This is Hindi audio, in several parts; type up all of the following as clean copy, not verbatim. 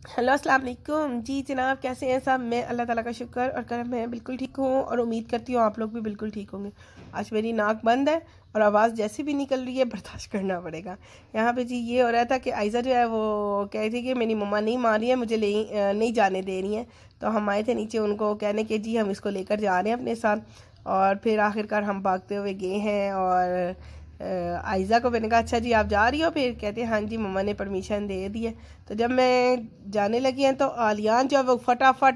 हेलो अस्सलाम वालेकुम जी जनाब, कैसे हैं सब। मैं अल्लाह ताला का शुक्र और करम है बिल्कुल ठीक हूँ और उम्मीद करती हूँ आप लोग भी बिल्कुल ठीक होंगे। आज मेरी नाक बंद है और आवाज़ जैसे भी निकल रही है बर्दाश्त करना पड़ेगा। यहाँ पे जी ये हो रहा था कि आयज़ा जो है वो कह रही थी कि मेरी मम्मा नहीं मान रही है, मुझे नहीं जाने दे रही हैं। तो हम आए थे नीचे उनको कहने के जी हम इसको लेकर जा रहे हैं अपने साथ। और फिर आखिरकार हम भागते हुए गए हैं और आयज़ा को मैंने कहा अच्छा जी आप जा रही हो, फिर कहते हैं हाँ जी मम्मा ने परमिशन दे दी है। तो जब मैं जाने लगी हैं तो आलियान जो है वो फटाफट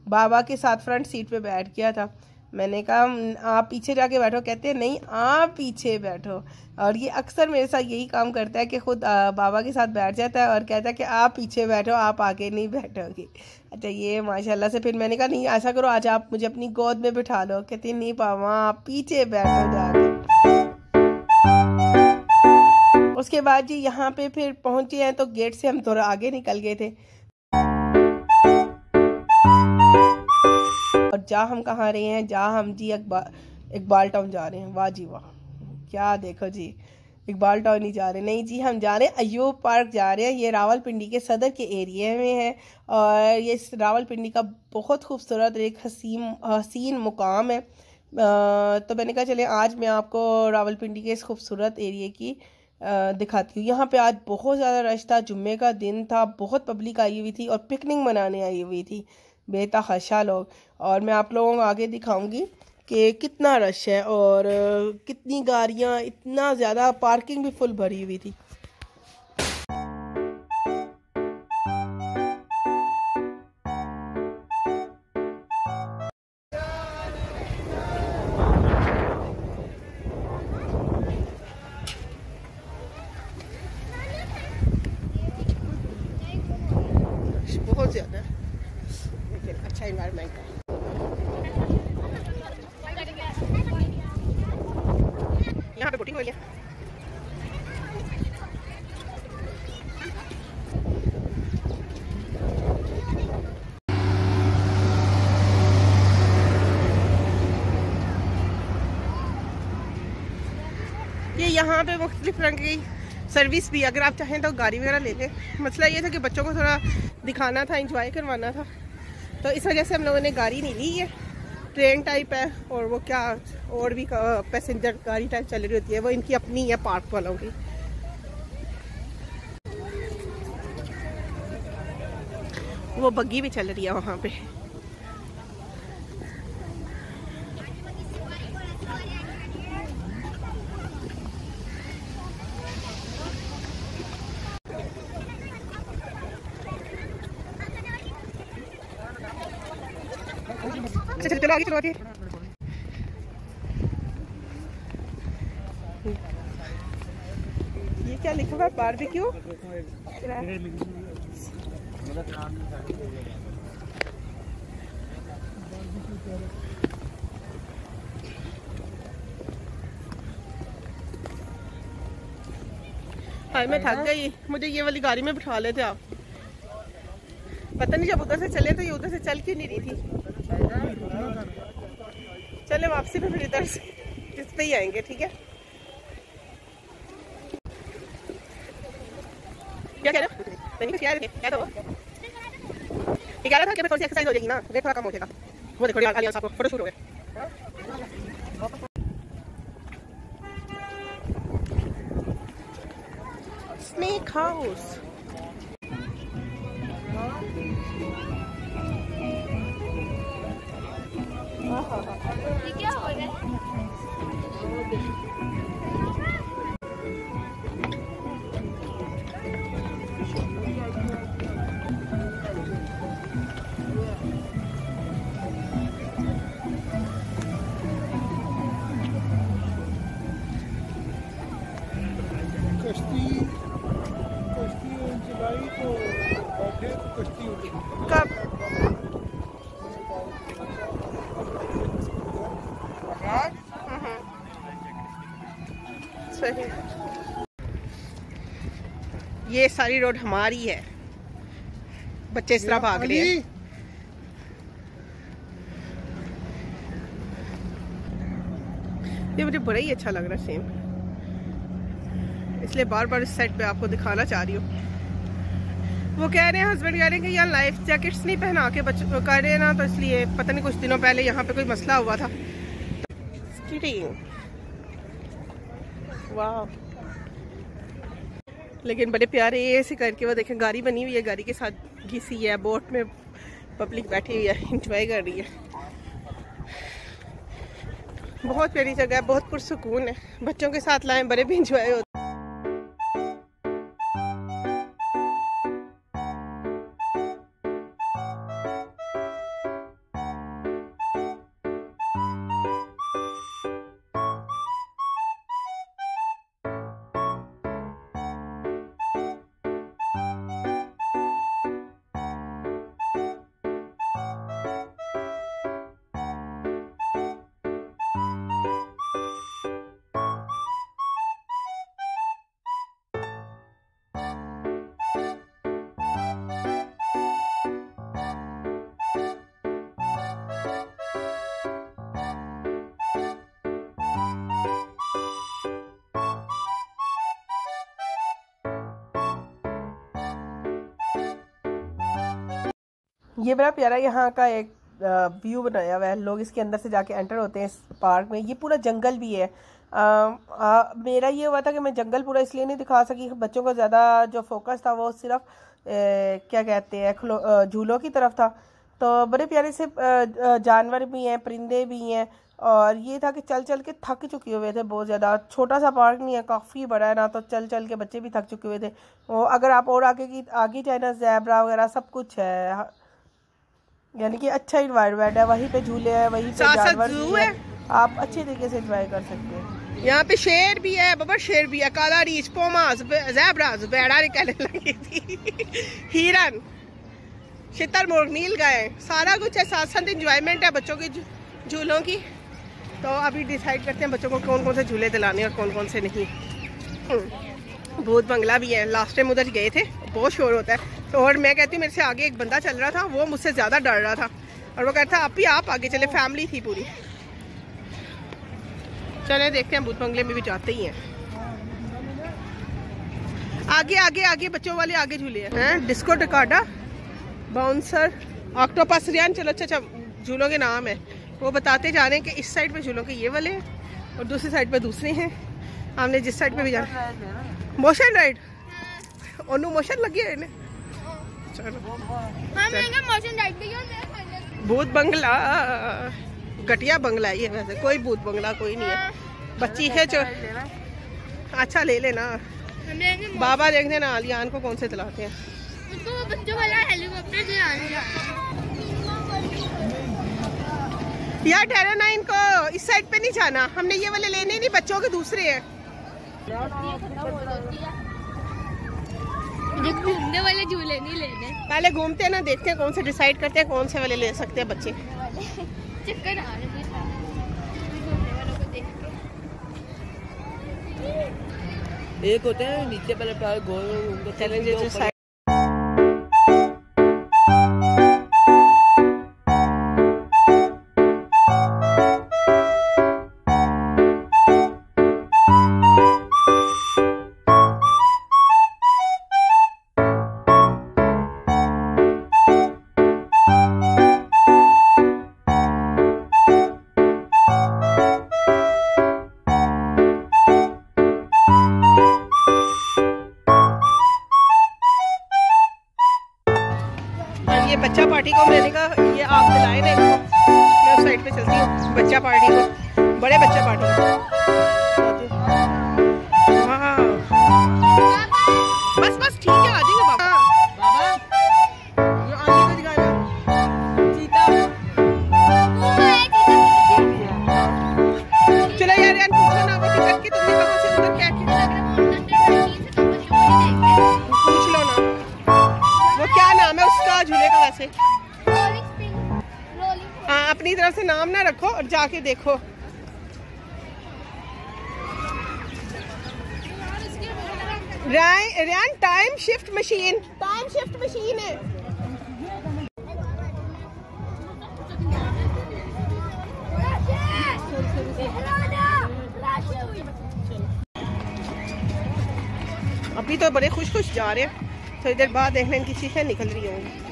बाबा के साथ फ्रंट सीट पे बैठ गया था। मैंने कहा आप पीछे जाके बैठो, कहते हैं नहीं आप पीछे बैठो। और ये अक्सर मेरे साथ यही काम करता है कि खुद बाबा के साथ बैठ जाता है और कहता है कि आप पीछे बैठो, आप आगे नहीं बैठोगे। अच्छा ये माशाल्लाह से फिर मैंने कहा नहीं ऐसा करो आज आप मुझे अपनी गोद में बिठा लो, कहते नहीं पापा आप पीछे बैठो जाके। उसके बाद जी यहाँ पे फिर पहुंचे हैं तो गेट से हम थोड़ा आगे निकल गए थे। और जा हम कहाँ रहे हैं, जा हम जी इकबाल टाउन जा रहे हैं। वाह जी वाह, क्या देखो जी इकबाल टाउन नहीं जा रहे, नहीं जी हम जा रहे हैं अयूब पार्क जा रहे हैं। ये रावलपिंडी के सदर के एरिया में है और ये रावलपिंडी का बहुत खूबसूरत एक हसीन मुकाम है। तो मैंने कहा चले आज मैं आपको रावलपिंडी के इस खूबसूरत एरिया की दिखाती हूँ। यहाँ पे आज बहुत ज़्यादा रश था, जुम्मे का दिन था, बहुत पब्लिक आई हुई थी और पिकनिक मनाने आई हुई थी बेतहाशा लोग। और मैं आप लोगों को आगे दिखाऊंगी कि कितना रश है और कितनी गाड़ियाँ, इतना ज़्यादा पार्किंग भी फुल भरी हुई थी। बहुत ज़्यादा लेकिन अच्छा इन्वायरमेंट है। यहाँ पे बोटिंग हो गया। ये यहाँ पे मुख्तलिफ रंग की सर्विस भी, अगर आप चाहें तो गाड़ी वगैरह ले लें। मसला ये था कि बच्चों को थोड़ा दिखाना था, एंजॉय करवाना था, तो इस वजह से हम लोगों ने गाड़ी नहीं ली है। ट्रेन टाइप है और वो क्या और भी पैसेंजर गाड़ी टाइप चल रही होती है, वो इनकी अपनी है पार्क वालों की। वो बग्गी भी चल रही है वहाँ पे। अच्छा चलो आगे चलो आगे। ये क्या लिखा हुआ है, बारबेक्यू। हाँ मैं थक गई, मुझे ये वाली गाड़ी में बिठा लेते आप। पता नहीं जब उधर से चले तो ये उधर से चल क्यों नहीं रही थी। चले वापसी में फिर इधर से इस पे ही आएंगे, ठीक है। क्या कह रहे हो? नहीं क्या रहे क्या तो ये कह रहा था कि थोड़ी सी एक्सरसाइज हो जाएगी ना, वेट थोड़ा कम हो जाएगा। वो देखो आलियान साहब को फोटो शूट हो गए। स्नेक हाउस ये क्या हो रहा है? जुलाई को बैठे तो कश्ती होगी कब सही। ये सारी रोड हमारी है, बच्चे इस तरह भाग रहे हैं। ये मुझे बड़ा ही अच्छा लग रहा है सेम, इसलिए बार बार इस सेट पे आपको दिखाना चाह रही हूँ। वो कह रहे हैं, हस्बैंड कह रहे हैं कि यार लाइफ जैकेट्स नहीं पहना के बच्चों कर रहे हैं ना, तो इसलिए पता नहीं कुछ दिनों पहले यहाँ पे कोई मसला हुआ था। वाह, लेकिन बड़े प्यारे ऐसे करके वो देखें, गाड़ी बनी हुई है, गाड़ी के साथ घिसी है, बोट में पब्लिक बैठी हुई है, इंजॉय कर रही है। बहुत प्यारी जगह है, बहुत पुरसुकून है, बच्चों के साथ लाएं, बड़े भी इंजॉय होते। ये बड़ा प्यारा यहाँ का एक व्यू बनाया हुआ है। लोग इसके अंदर से जाके एंटर होते हैं इस पार्क में। ये पूरा जंगल भी है। मेरा ये हुआ था कि मैं जंगल पूरा इसलिए नहीं दिखा सकी, बच्चों का ज़्यादा जो फोकस था वो सिर्फ क्या कहते हैं झूलों की तरफ था। तो बड़े प्यारे से जानवर भी हैं, परिंदे भी हैं, और ये था कि चल चल के थक चुके हुए थे बहुत ज़्यादा। छोटा सा पार्क नहीं है, काफ़ी बड़ा है ना, तो चल चल के बच्चे भी थक चुके हुए थे। वो अगर आप और आगे जाए ना, जैबरा वगैरह सब कुछ है, यानी कि अच्छा इन्वायरमेंट है। वहीं पे झूले हैं, वहीं पे जानवर भी है, आप अच्छे तरीके से एंजॉय कर सकते हैं। यहाँ पे शेर भी है, बबर शेर भी है, काला रीछ, पोमास, ज़ेब्रास, बैड़ा निकलने लगी थी, हिरन, शुतुरमुर्ग, नील गाय, सारा कुछ है। साथ साथ इंजॉयमेंट है बच्चों की झूलों की। तो अभी डिसाइड करते हैं बच्चों को कौन कौन से झूले दिलाने और कौन कौन से नहीं। भूत बंगला भी है, लास्ट टाइम उधर गए थे, बहुत शोर होता है। तो और मैं कहती हूँ, मेरे से आगे एक बंदा चल रहा था, वो मुझसे ज़्यादा डर रहा था, और वो कहता आप आगे चले, फैमिली थी पूरी। चले देखते हैं, भूत बंगले में भी जाते ही हैं। आगे आगे आगे बच्चों वाले आगे झूले हैं, डिस्को टिकाटा, बाउंसर, ऑक्टोपस, रियान। चलो अच्छा झूलों के नाम है वो बताते जा रहे हैं कि इस साइड पे झूलों के ये वाले हैं और दूसरी साइड पे दूसरे हैं। हमने जिस साइड पे भी जाना, मोशन राइड, ओनू मोशन लगी है इन्हें। चलो मोशन राइड भी। भूत बंगला घटिया बंगला है ये, वैसे कोई भूत बंगला कोई नहीं है। बच्ची है जो अच्छा ले लेना। बाबा देखने ना आलियान को कौन से दिलाते हैं। उसको बच्चों वाला हेलीकॉप्टर दिलाना यार। ठहरो ना, इनको इस साइड पे नहीं जाना, हमने ये वाले लेने नहीं, बच्चों के दूसरे हैं। घूमने वाले झूले नहीं लेने, पहले घूमते हैं ना, देखते हैं कौन से डिसाइड करते हैं कौन से वाले ले सकते हैं बच्चे। चक्कर आ रहे हैं घूमने वालों को देख के। एक होते हैं नीचे पहले पैर गोल चैलेंजेस। ये बच्चा पार्टी को मैंने कहा ये आप दिलाए ना इनको, मैं उस साइड पे चलती हूँ बच्चा पार्टी को, बड़े बच्चा पार्टी को। हाँ बस बस ठीक है, आ जाएंगे बाबा। जो आगे को दिखाना चीता। चलो यार यार पूछो ना वो टिकट की, तुमने कहाँ से उधर क्या पूछ लो ना, वो क्या नाम है उसका झूले का वैसे। हाँ अपनी तरफ से नाम ना रखो और जाके देखो। Riyan time shift machine, time shift machine है। अभी तो बड़े खुश खुश जा रहे हैं। थोड़ी देर बाद देखना इनकी चीखें निकल रही होंगी।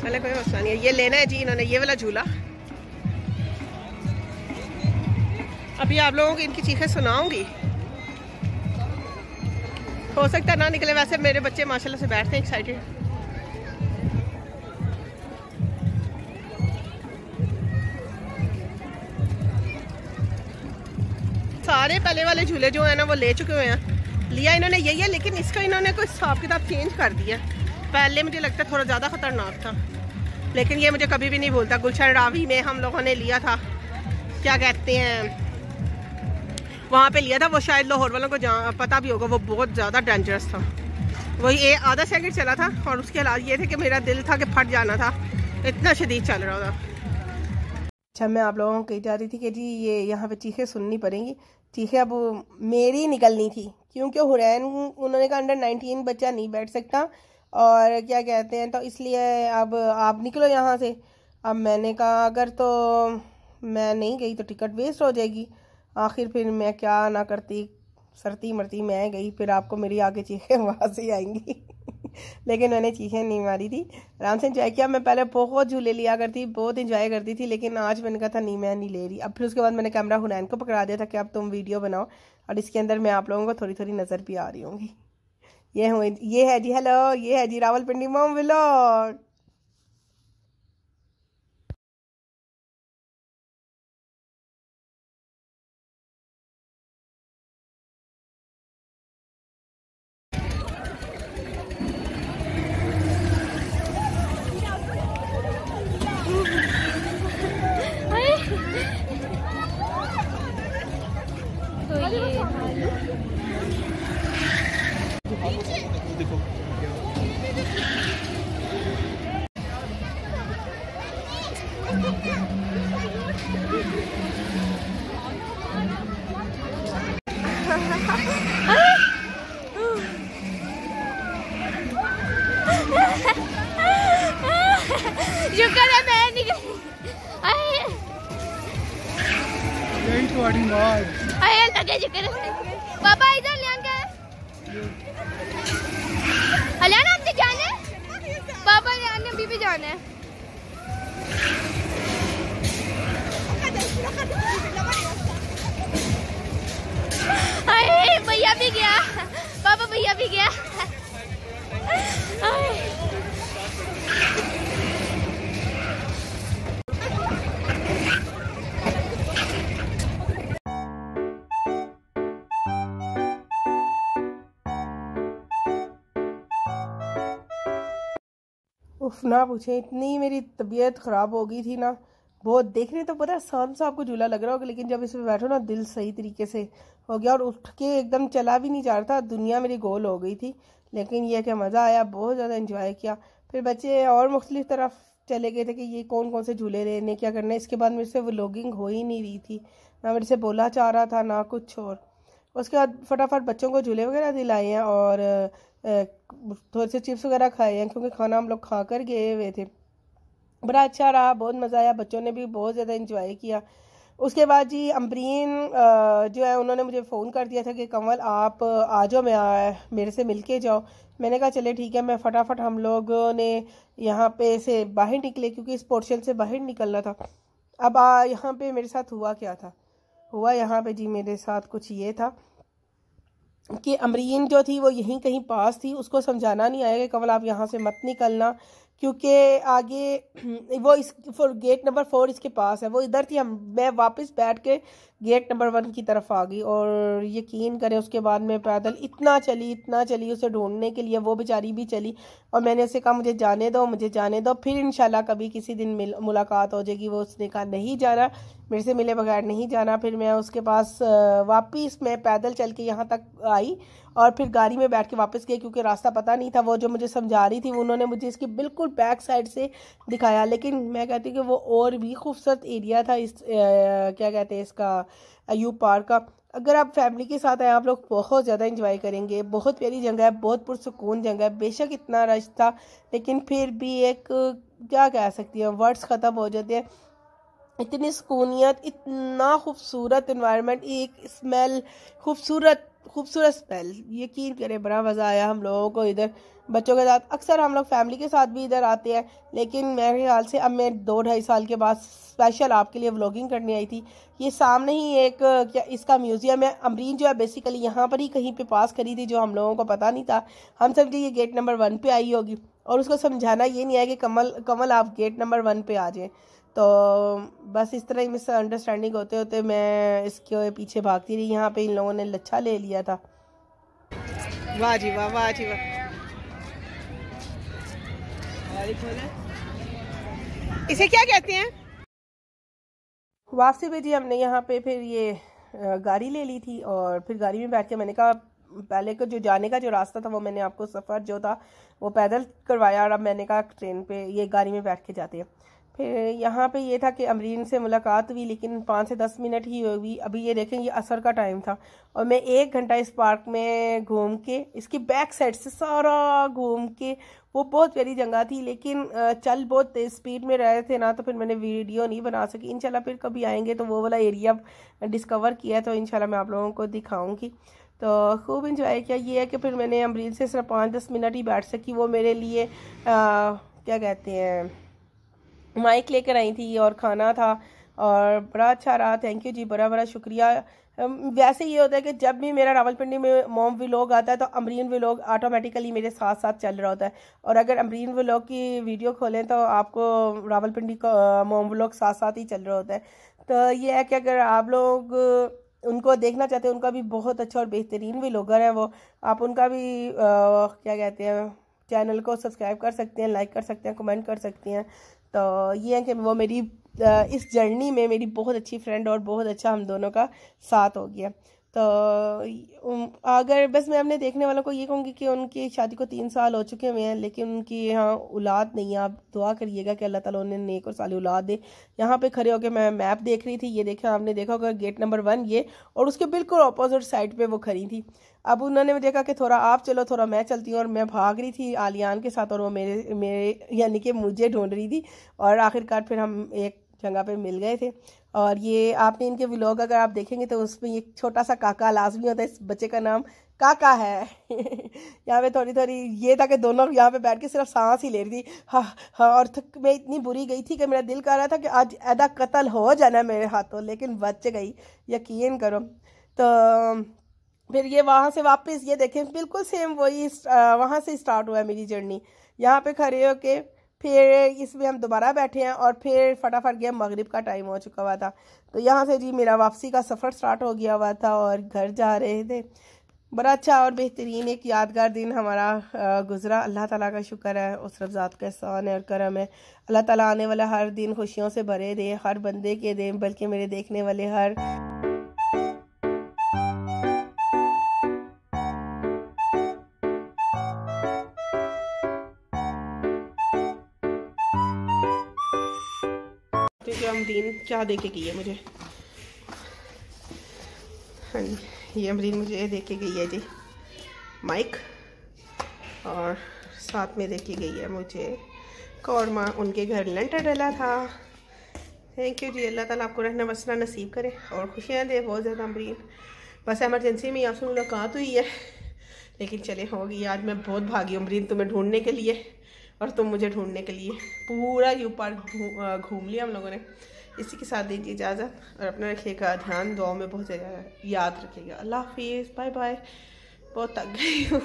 चले कोई मसला नहीं है। ये लेना है जी इन्होंने, ये वाला झूला। अभी आप लोगों की इनकी चीखें सुनाऊंगी, हो सकता ना निकले। वैसे मेरे बच्चे माशाल्लाह से बैठते हैं एक्साइटेड। सारे पहले वाले झूले जो है ना वो ले चुके हुए हैं। लिया इन्होंने यही है, लेकिन इसका इन्होंने कोई हिसाब किताब चेंज कर दिया। पहले मुझे लगता थोड़ा ज़्यादा ख़तरनाक था, लेकिन ये मुझे कभी भी नहीं भूलता। गुलशन रावी में हम लोगों ने लिया था, क्या कहते हैं, वहाँ पे लिया था। वो शायद लाहौर वालों को पता भी होगा, वो बहुत ज़्यादा डेंजरस था। वही आधा सेकंड चला था और उसके हालात ये थे कि मेरा दिल था कि फट जाना था, इतना शदीद चल रहा था। अच्छा, मैं आप लोगों को कही जा रही थी कि जी ये यहाँ पे चीखें सुननी पड़ेंगी। चीखें अब मेरी निकलनी थी, क्योंकि हुरैन उन्होंने कहा अंडर 19 बच्चा नहीं बैठ सकता, और क्या कहते हैं, तो इसलिए अब आप निकलो यहाँ से। अब मैंने कहा अगर तो मैं नहीं गई तो टिकट वेस्ट हो जाएगी। आखिर फिर मैं क्या ना करती, सरती मरती मैं गई। फिर आपको मेरी आगे चीखें वहाँ से आएंगी लेकिन मैंने चीखें नहीं मारी थी, आराम से इंजॉय किया। मैं पहले बहुत झूले लिया करती, बहुत इंजॉय करती थी, लेकिन आज मैंने कहा था नहीं, मैं नहीं ले रही। अब फिर उसके बाद मैंने कैमरा हुनैन को पकड़ा दिया था कि अब तुम वीडियो बनाओ, और इसके अंदर मैं आप लोगों को थोड़ी थोड़ी नज़र भी आ रही होंगी। ये है जी, हेलो, ये है जी रावलपिंडी मॉम व्लॉग। शुक्र है मैं निकली। आए लगे शुक्र है। पापा इधर लियान का हलियाना हमने जाना है, पापा लियान अभी भी जाना है। अरे भैया भी गया, पापा भैया भी गया। उफ, ना पूछे, इतनी मेरी तबीयत ख़राब हो गई थी ना। बहुत देखने तो पता आसान सा आपको झूला लग रहा होगा, लेकिन जब इसमें बैठो ना दिल सही तरीके से हो गया, और उठ के एकदम चला भी नहीं जा रहा था, दुनिया मेरी गोल हो गई थी। लेकिन यह कि मज़ा आया, बहुत ज़्यादा इंजॉय किया। फिर बच्चे और मुख्तलिफ तरफ चले गए थे कि ये कौन कौन से झूले लेने, क्या करना है। इसके बाद मेरे से व्लॉगिंग हो ही नहीं रही थी, ना मेरे से बोला चाह रहा था ना कुछ और। उसके बाद फटाफट बच्चों को झूले वगैरह दिलाए हैं, और थोड़े से चिप्स वगैरह खाए हैं, क्योंकि खाना हम लोग खा कर गए हुए थे। बड़ा अच्छा रहा, बहुत मज़ा आया, बच्चों ने भी बहुत ज़्यादा इंजॉय किया। उसके बाद जी अम्बरीन जो है उन्होंने मुझे फ़ोन कर दिया था कि कमल आप आ जाओ, मेरे से मिल के जाओ। मैंने कहा चले ठीक है। मैं फटाफट, हम लोगों ने यहाँ पे से बाहर निकले, क्योंकि इस पोर्शन से बाहर निकलना था। अब यहाँ पे मेरे साथ हुआ क्या था, हुआ यहाँ पे जी मेरे साथ कुछ ये था कि अमरीन जो थी वो यहीं कहीं पास थी। उसको समझाना नहीं आया कि कमल आप यहाँ से मत निकलना, क्योंकि आगे वो इस गेट नंबर 4 इसके पास है, वो इधर थी। मैं वापस बैठ के गेट नंबर 1 की तरफ आ गई, और यकीन करें उसके बाद मैं पैदल इतना चली उसे ढूंढने के लिए, वो बेचारी भी चली। और मैंने उसे कहा मुझे जाने दो, फिर इंशाल्लाह कभी किसी दिन मुलाकात हो जाएगी। वो उसने कहा नहीं जाना, मेरे से मिले बगैर नहीं जाना। फिर मैं उसके पास वापस मैं पैदल चल के यहाँ तक आई, और फिर गाड़ी में बैठ के वापस गई, क्योंकि रास्ता पता नहीं था। वो जो मुझे समझा रही थी उन्होंने मुझे इसकी बिल्कुल बैक साइड से दिखाया, लेकिन मैं कहती हूँ कि वो और भी खूबसूरत एरिया था इस क्या कहते हैं इसका, अयूब पार्क का। अगर आप फैमिली के साथ आए आप लोग बहुत ज़्यादा इंजॉय करेंगे। बहुत प्यारी जगह है, बहुत पुरसुकून जगह है। बेशक इतना रश था, लेकिन फिर भी एक क्या कह सकती है, वर्ड्स ख़त्म हो जाते हैं। इतनी सुकूनियत, इतना खूबसूरत इन्वायरमेंट, एक स्मेल, खूबसूरत खूबसूरत स्मेल, यकीन करें बड़ा मज़ा आया हम लोगों को इधर बच्चों के साथ। अक्सर हम लोग फैमिली के साथ भी इधर आते हैं, लेकिन मेरे ख्याल से अब मैं 2-2.5 साल के बाद स्पेशल आपके लिए व्लॉगिंग करने आई थी। ये सामने ही एक क्या इसका म्यूज़ियम है। अमरीन जो है बेसिकली यहाँ पर ही कहीं पे पास करी थी, जो हम लोगों को पता नहीं था। हम समझे ये गेट नंबर 1 पे आई होगी, और उसको समझाना ये नहीं है कि कमल आप गेट नंबर 1 पे आ जाएँ। तो बस इस तरह ही मिसअंडरस्टैंडिंग होते होते मैं इसके पीछे भागती रही। यहाँ पे इन लोगों ने लच्छा ले लिया था। वाह जी वाह, वाह जी वाह। इसे क्या कहते हैं? वापसी पे जी हमने यहाँ पे फिर ये गाड़ी ले ली थी, और फिर गाड़ी में बैठ के मैंने कहा पहले को जो जाने का जो रास्ता था वो मैंने आपको सफ़र जो था वो पैदल करवाया, और अब मैंने कहा ट्रेन पे ये गाड़ी में बैठ के जाते हैं। फिर यहाँ पे ये था कि अमरीन से मुलाकात हुई, लेकिन 5 से 10 मिनट ही हुई। अभी ये देखें, ये असर का टाइम था, और मैं 1 घंटा इस पार्क में घूम के, इसकी बैक साइड से सारा घूम के, वो बहुत प्यारी जगह थी, लेकिन चल बहुत तेज स्पीड में रहे थे ना, तो फिर मैंने वीडियो नहीं बना सकी। इंशाल्लाह फिर कभी आएंगे तो वो वाला एरिया डिस्कवर किया है, तो इंशाल्लाह मैं आप लोगों को दिखाऊंगी। तो खूब इंजॉय किया। ये है कि फिर मैंने अमरीन से सिर्फ 5-10 मिनट ही बैठ सकी। वो मेरे लिए क्या कहते हैं माइक लेकर आई थी और खाना था, और बड़ा अच्छा रहा। थैंक यू जी, बड़ा बड़ा शुक्रिया। वैसे ये होता है कि जब भी मेरा रावलपिंडी में मॉम व्लॉग आता है तो अमरीन व्लॉग ऑटोमेटिकली मेरे साथ साथ चल रहा होता है, और अगर अमरीन व्लॉग की वीडियो खोलें तो आपको रावलपिंडी का मॉम व्लॉग साथ साथ ही चल रहा होता है। तो ये है कि अगर आप लोग उनको देखना चाहते हैं, उनका भी बहुत अच्छा और बेहतरीन व्लॉगर है वो, आप उनका भी क्या कहते हैं चैनल को सब्सक्राइब कर सकते हैं, लाइक कर सकते हैं, कमेंट कर सकते हैं। तो ये है कि वो मेरी इस जर्नी में मेरी बहुत अच्छी फ्रेंड, और बहुत अच्छा हम दोनों का साथ हो गया। तो अगर बस मैं अपने देखने वालों को ये कहूँगी कि उनकी शादी को 3 साल हो चुके हुए हैं, लेकिन उनकी यहाँ औलाद नहीं है। आप दुआ करिएगा कि अल्लाह ताला उन्हें नेक और साली औलाद दे। यहाँ पे खड़े होकर मैं मैप देख रही थी, ये देखा आपने देखा होगा गेट नंबर 1 ये, और उसके बिल्कुल अपोजिट साइड पे वो खड़ी थी। अब उन्होंने देखा कि थोड़ा आप चलो थोड़ा मैं चलती हूँ, और मैं भाग रही थी आलियान के साथ, और वो मेरे मेरे यानी कि मुझे ढूंढ रही थी, और आखिरकार फिर हम एक जगह पे मिल गए थे। और ये आपने इनके व्लॉग अगर आप देखेंगे तो उसमें एक छोटा सा काका लाजमी होता है, इस बच्चे का नाम काका है। यहाँ पे थोड़ी थोड़ी ये था कि दोनों यहाँ पे बैठ के सिर्फ सांस ही ले रही थी। हाँ हाँ, और थक मैं इतनी बुरी गई थी कि मेरा दिल कर रहा था कि आज ऐदा कत्ल हो जाना मेरे हाथों, लेकिन बच गई, यकीन करो। तो फिर ये वहाँ से वापस ये देखें बिल्कुल सेम वही वहाँ से स्टार्ट हुआ है मेरी जर्नी। यहाँ पे खड़े होके फिर इसमें हम दोबारा बैठे हैं, और फिर फटाफट गया, मगरिब का टाइम हो चुका हुआ था। तो यहाँ से जी मेरा वापसी का सफ़र स्टार्ट हो गया हुआ था, और घर जा रहे थे। बड़ा अच्छा और बेहतरीन एक यादगार दिन हमारा गुजरा। अल्लाह ताला का शुक्र है, उस रब ज़ात का एहसान है और करम है। अल्लाह ताला आने वाला हर दिन खुशियों से भरे दे, हर बंदे के दे, बल्कि मेरे देखने वाले हर अमरीन क्या दे के गई है मुझे। हाँ जी, ये अमरीन मुझे दे के गई है जी माइक, और साथ में दे के गई है मुझे कौरमा। उनके घर लेंटर डला था। थैंक यू जी, अल्लाह ताला आपको रहना बसना नसीब करे और खुशियाँ दे बहुत ज़्यादा अमरीन। बस एमरजेंसी में आपसे मुलाकात हुई है, लेकिन चले होगी। आज मैं बहुत भागी अमरीन, तुम्हें ढूंढने के लिए और तुम मुझे ढूंढने के लिए। पूरा यू पार्क घूम लिया हम लोगों ने। इसी के साथ दीजिए इजाज़त, और अपना रखिएगा ध्यान, दुआ में बहुत ज़्यादा याद रखिएगा। अल्लाह हाफिज़, बाय बाय। बहुत थक गई हूँ।